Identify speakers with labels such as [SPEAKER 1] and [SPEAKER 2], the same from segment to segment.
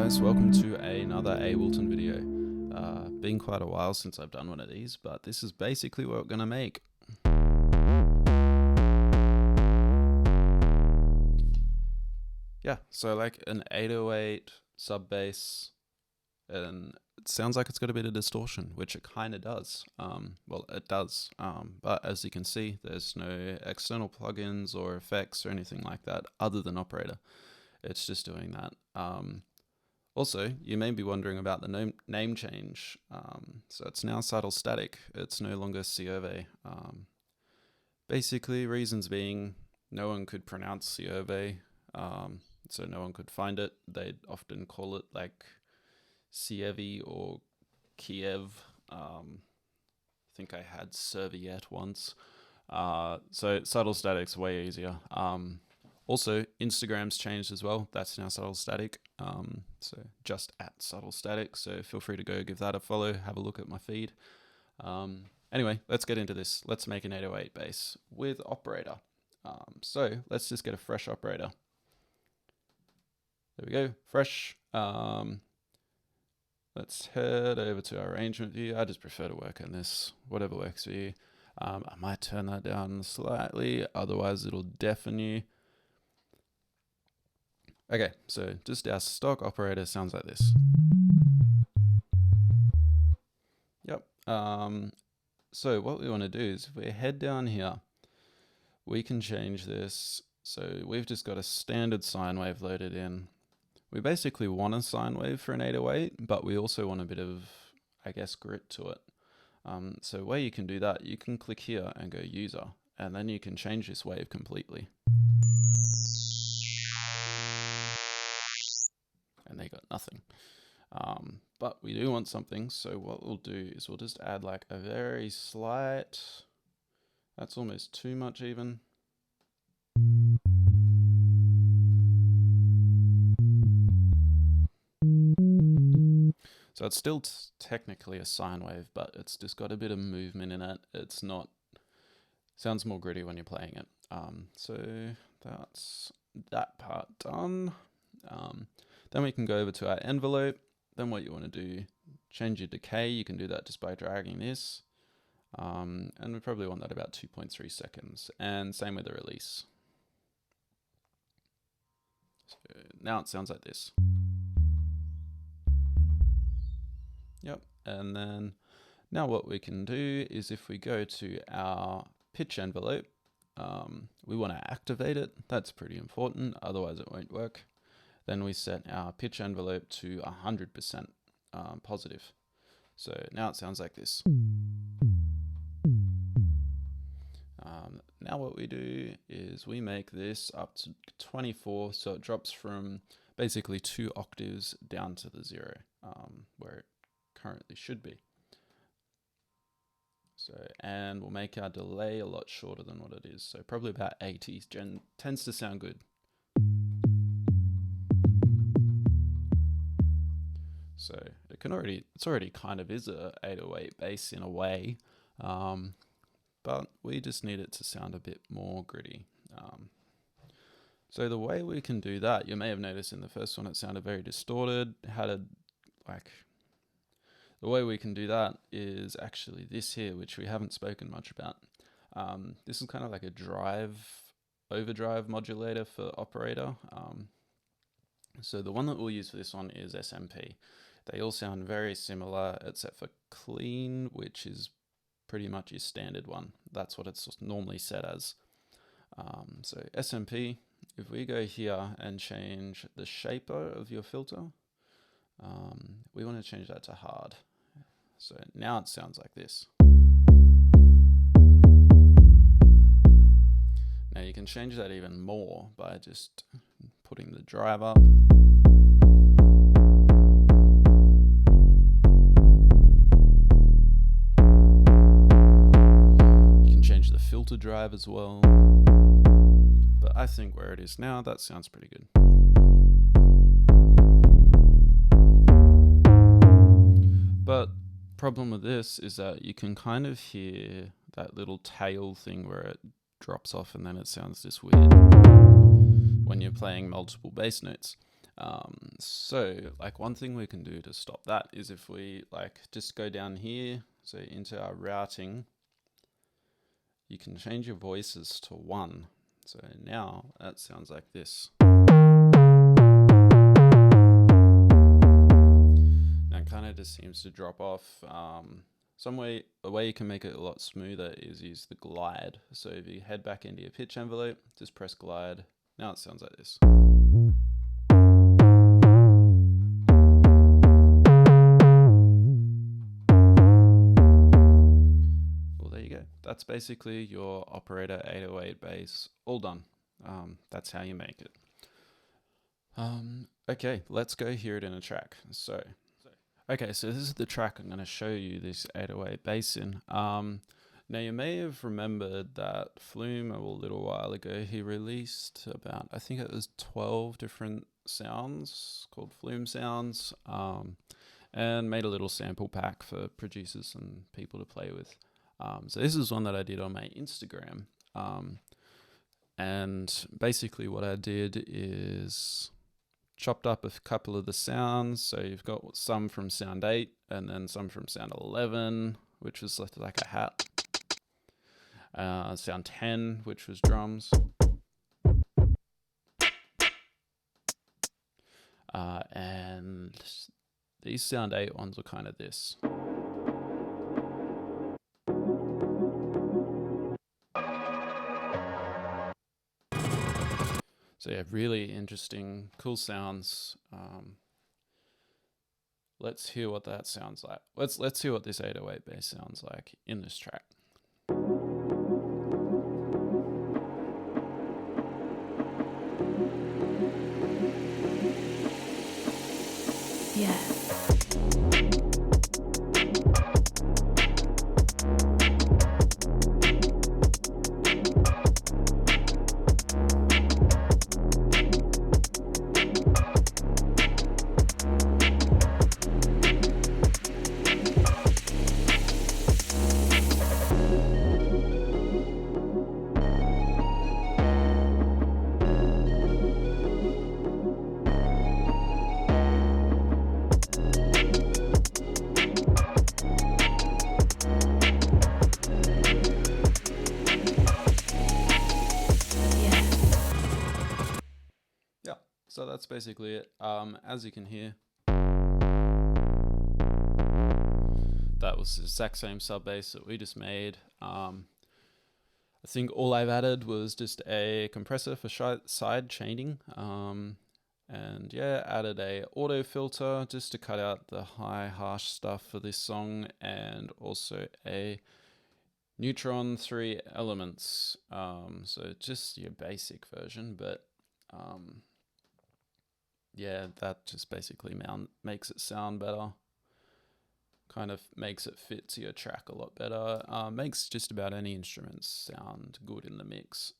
[SPEAKER 1] guys, welcome to another Ableton video. Been quite a while since I've done one of these, but this is basically what we're going to make. Yeah, so like an 808 sub bass, and it sounds like it's got a bit of distortion, which it kind of does. Well, it does, but as you can see, there's no external plugins or effects or anything like that other than Operator. It's just doing that. Also, you may be wondering about the name change. So it's now Subtle Static. It's no longer Ciove. Basically, reasons being, no one could pronounce Ciove, so no one could find it. They'd often call it like Cievi or Kiev. I think I had Serviette once. So Subtle Static's way easier. Also, Instagram's changed as well. That's now Subtle Static. So just at Subtle Static. So feel free to go give that a follow. Have a look at my feed. Anyway, let's get into this. Let's make an 808 bass with Operator. So let's just get a fresh Operator. There we go. Fresh. Let's head over to our arrangement view. I just prefer to work on this. Whatever works for you. I might turn that down slightly. Otherwise, it'll deafen you. Okay, so just our stock Operator sounds like this. Yep. So what we want to do is if we head down here, we can change this. So we've just got a standard sine wave loaded in. We basically want a sine wave for an 808, but we also want a bit of, I guess, grit to it. So where you can do that, you can click here and go user, and then you can change this wave completely. And they got nothing. But we do want something, so what we'll do is we'll just add like a very slight, that's almost too much even. So it's still technically a sine wave, but it's just got a bit of movement in it. It's not, sounds more gritty when you're playing it. So that's that part done. Then we can go over to our envelope. Then what you want to do, change your decay. You can do that just by dragging this. And we probably want that about 2.3 seconds. And same with the release. So now it sounds like this. Yep. And then now what we can do is if we go to our pitch envelope, we want to activate it. That's pretty important. Otherwise it won't work. Then we set our pitch envelope to 100% positive. So now it sounds like this. Now what we do is we make this up to 24, so it drops from basically 2 octaves down to the 0, where it currently should be. So, and we'll make our delay a lot shorter than what it is. So probably about 80, tends to sound good. So it's already kind of is a 808 bass in a way, but we just need it to sound a bit more gritty. So the way we can do that, you may have noticed in the first one it sounded very distorted. The way we can do that is actually this here, which we haven't spoken much about. This is kind of like a overdrive modulator for Operator. So the one that we'll use for this one is SMP. They all sound very similar except for clean, which is pretty much your standard one. That's what it's normally set as. So SMP, if we go here and change the shaper of your filter, we want to change that to hard. So now it sounds like this. Now you can change that even more by just putting the drive up. You can change the filter drive as well. But I think where it is now, that sounds pretty good. But problem with this is that you can kind of hear that little tail thing where it drops off and then it sounds this weird when you're playing multiple bass notes. So like one thing we can do to stop that is if we like just go down here, so into our routing, you can change your voices to 1. So now that sounds like this. Now it kind of just seems to drop off. A way you can make it a lot smoother is use the glide. So if you head back into your pitch envelope, just press glide. Now it sounds like this. Well, there you go. That's basically your Operator 808 bass all done. That's how you make it. Okay, let's go hear it in a track. Okay, so this is the track I'm going to show you this 808 bass in. Now you may have remembered that Flume a little while ago, he released about, I think it was 12 different sounds called Flume sounds, and made a little sample pack for producers and people to play with. So this is one that I did on my Instagram. And basically what I did is chopped up a couple of the sounds. So you've got some from sound 8 and then some from sound 11, which was like a hat. Sound 10, which was drums. And these sound 8 ones were kind of this. So yeah, really interesting, cool sounds. Let's hear what that sounds like. Let's hear what this 808 bass sounds like in this track.
[SPEAKER 2] Yeah.
[SPEAKER 1] So that's basically it. As you can hear, that was the exact same sub bass that we just made. I think all I've added was just a compressor for side chaining, and yeah, added a auto filter just to cut out the high harsh stuff for this song, and also a Neutron 3 elements. So just your basic version, but yeah, that just basically makes it sound better. Kind of makes it fit to your track a lot better. Makes just about any instruments sound good in the mix,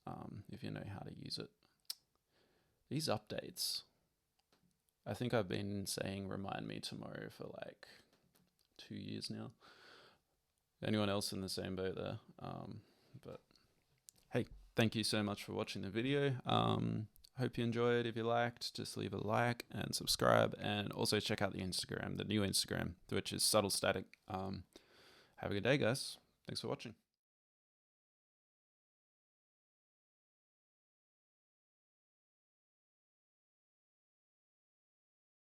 [SPEAKER 1] if you know how to use it. These updates, I think I've been saying remind me tomorrow for like 2 years now. Anyone else in the same boat there? But hey, thank you so much for watching the video. Hope you enjoyed. If you liked, just leave a like and subscribe, and also check out the Instagram, the new Instagram, which is Subtle Static. Have a good day, guys. Thanks for watching.